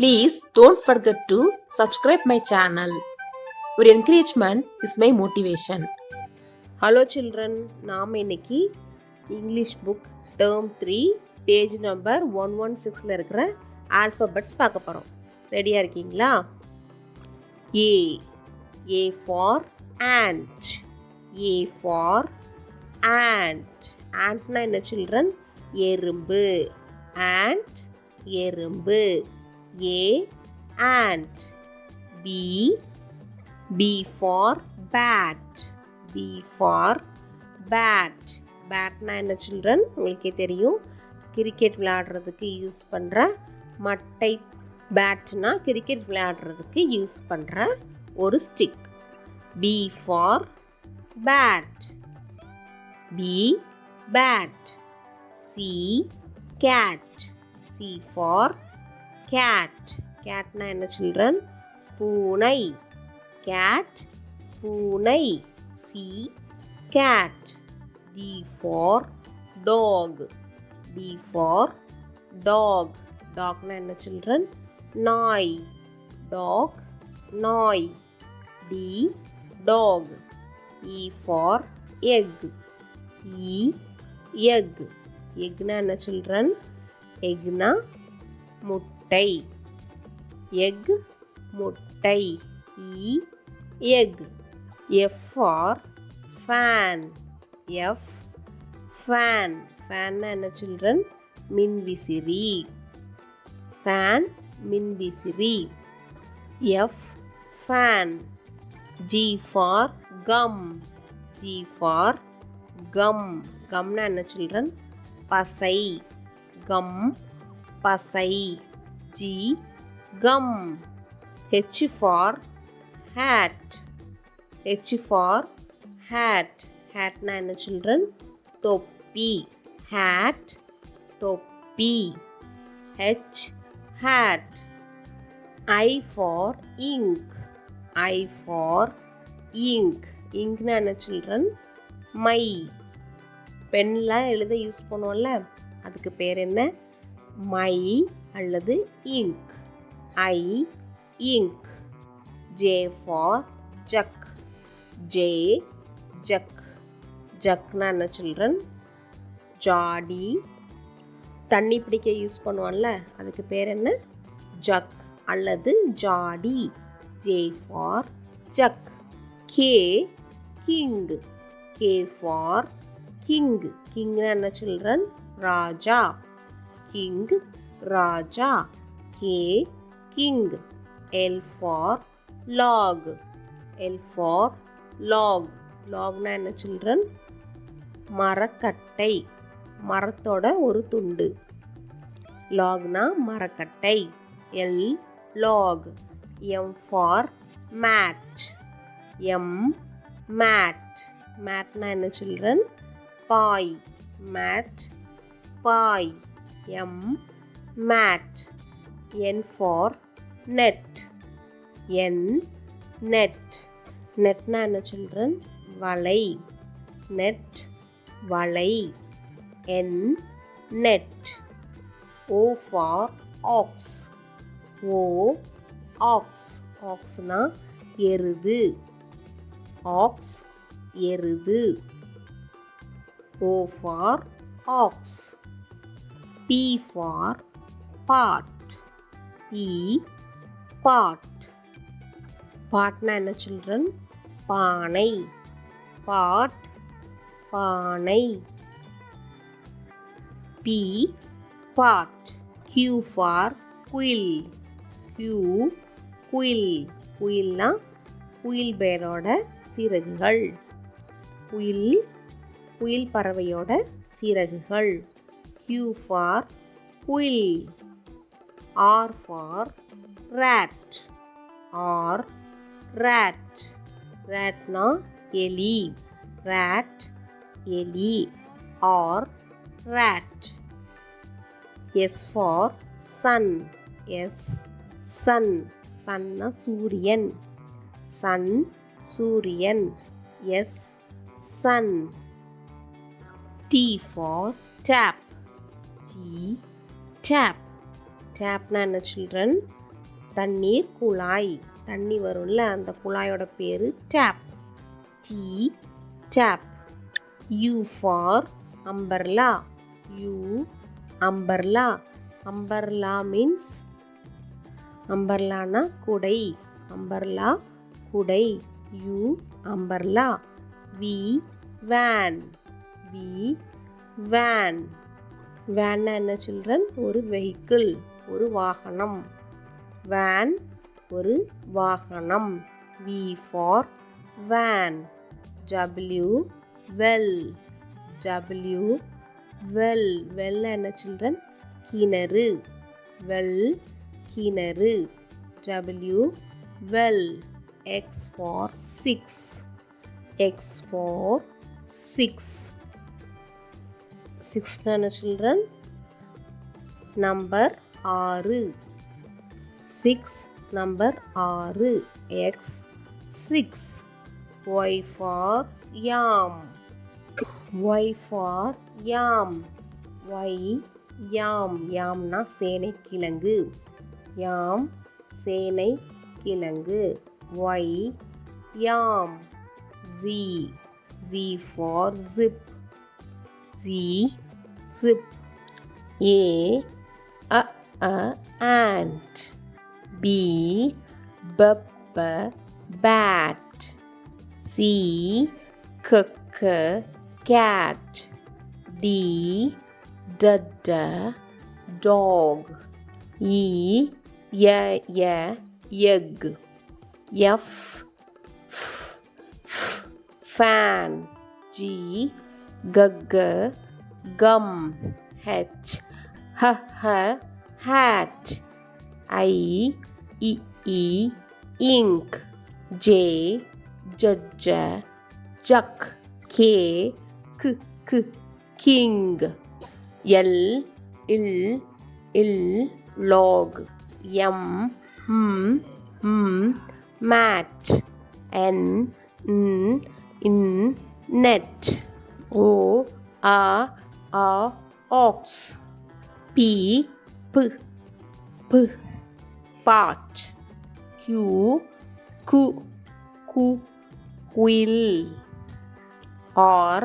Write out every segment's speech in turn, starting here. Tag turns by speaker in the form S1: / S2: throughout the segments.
S1: Please don't forget to subscribe my channel. Your encouragement is my motivation. Hello children, நாம் இன்னைக்கு English book Term 3 page number 116ல இருக்கிற alphabets பார்க்க போறோம். ரெடியா இருக்கீங்களா? A for ant. A for ant. Antனா என்ன children? எறும்பு. Ant எறும்பு. A ant. B for bat. B for bat. Batனா என்ன children? உங்களுக்கே தெரியும், கிரிக்கெட் விளையாடுறதுக்கு யூஸ் பண்ற மட்டை. பேட்னா கிரிக்கெட் விளையாடுறதுக்கு யூஸ் பண்ற ஒரு stick. B for bat. B bat. C cat. C for cat. Catனா என்ன children? பூனை. Cat பூனை. C cat. D for dog. D for dog. Dogனா என்ன children? நாய். Dog நாய். D dog. E for egg. E egg. எக்னா என்ன children? எக்னா முட்டை. Egg முட்டை. E egg. F for fan. F fan. Fan என்ன children? மின்விசிறி. Fan மின்விசிறி. F fan. G for gum. G for gum. Gumனா என்ன children? பசை. Gum பசை. G gum. H for hat. H for hat. Hatனா என்ன children? தொப்பி. Hat தொப்பி. H hat. I for ink. I for ink. Inkனா என்ன children? மை. பென்லாம் எழுத use பண்ணுவோம்ல, அதுக்கு பேர் என்ன? மை அல்லது ink. I ink. J for jug. J jug. ஜக்னா என்ன children? ஜாடி. தண்ணி பிடிக்க யூஸ் பண்ணுவோம்ல, அதுக்கு பேர் என்ன? ஜக் அல்லது ஜாடி. J for jug. K king. K for king. Kingனா என்ன children? Raja. King Raja. K king. L for log. L for log. Logனா என்ன children? மரக்கட்டை. மரத்தோட ஒரு துண்டு. லாக்னா மரக்கட்டை. L log. M for mat. M mat. Matனா என்ன children? Bye. Mat bye. M mat. N for net. N net. நெட்னா என்ன children? வலை. Net வலை. N net. O for ox. O ox. Oxனா எருது. Ox எருது. O for ox. P for pot. P pot. Patna என்ன children? பானை. பாட் பானை. P pot. Q for quill. Q quill. குயில்னா குயில் பேரோட சிறகுகள். குயில் குயில் பறவையோட சிறகுகள். Q for quill. R for rat. R rat. ratனா எலி. rat எலி. or rat. S for sun. S sun. sunனா சூரியன். sun சூரியன். S sun. T for tap. T tap. tapனா என்ன children? தண்ணீர் குழாய். தண்ணி வரும்ல, அந்த குழாயோட பேர் tape. T tap. U for umbrella. U umbrella. Umbrella means umbrella குடை. umbrella குடை. U umbrella. V van. V van. van என்ன children? ஒரு vehicle, ஒரு வாகனம். van ஒரு வாகனம். V for van. W well. W well. well என்ன children? கிணறு. well கிணறு. W well. X for six. X for six. Six என்ன children? number 6. 6 number 6. X 6. Y for yam. Y for yam. Y yam. yamனா சேனை கிழங்கு. yam சேனை கிழங்கு. Y yam. Z. Z for zip. Z zip. A ant. B bat. C cat. D dog. E egg. F fan. G gum. H hat. I ink. J juck. K king. L log. M mat. N net. O ox. P pot. Q quill. R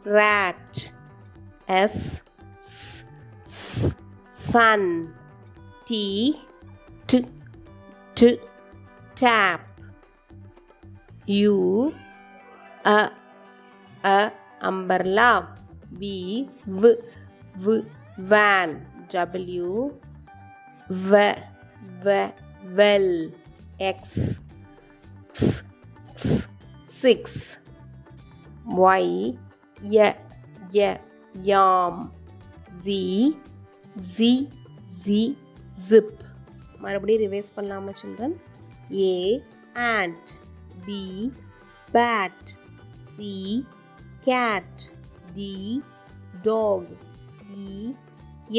S1: rat. S sun. T tap. U umbrella. V van. W well. X 6. Y yam. Z zip. மறுபடியும் revise பண்ணலாமா children? A ant. B bat. C cat. D dog. E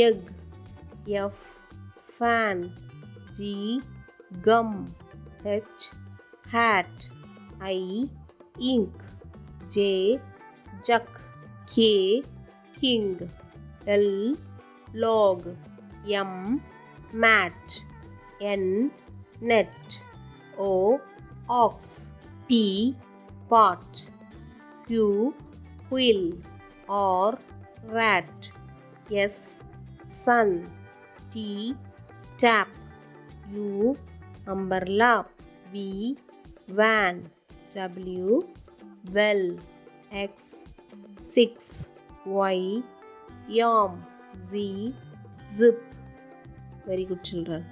S1: egg. F fan. G gum. H hat. I ink. J juck. K king. L log. M mat. N net. O ox. P pot. Q quill. R rat. S sun. T tap. U umbrella. V van. W well. X 6. Y yam. Z zip. Very good children.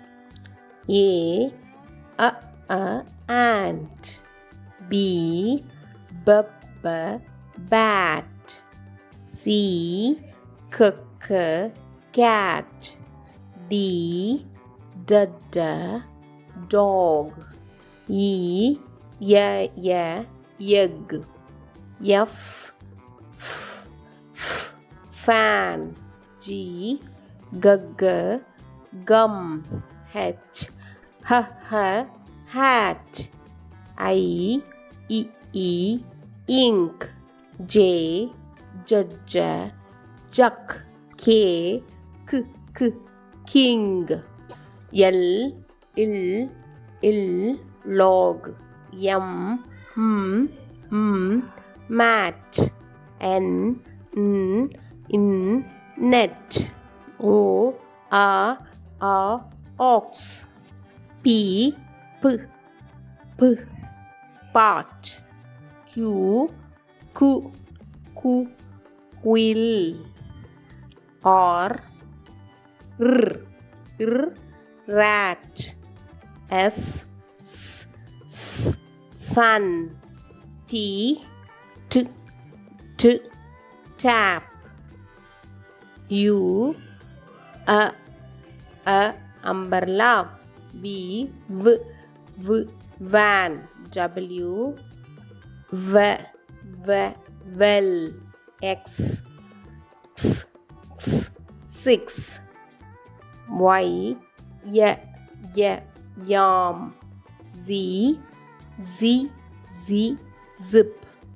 S1: A ant. B bat. C cat. D dog. E egg. F fan. G gum. H hat. I ink. J juck. K king. L log. M mat. N net. O ox. P pot. Q quill. R rat. S sun. T tap. U umbrella. V van. W well. X 6. Y yam. Z zip.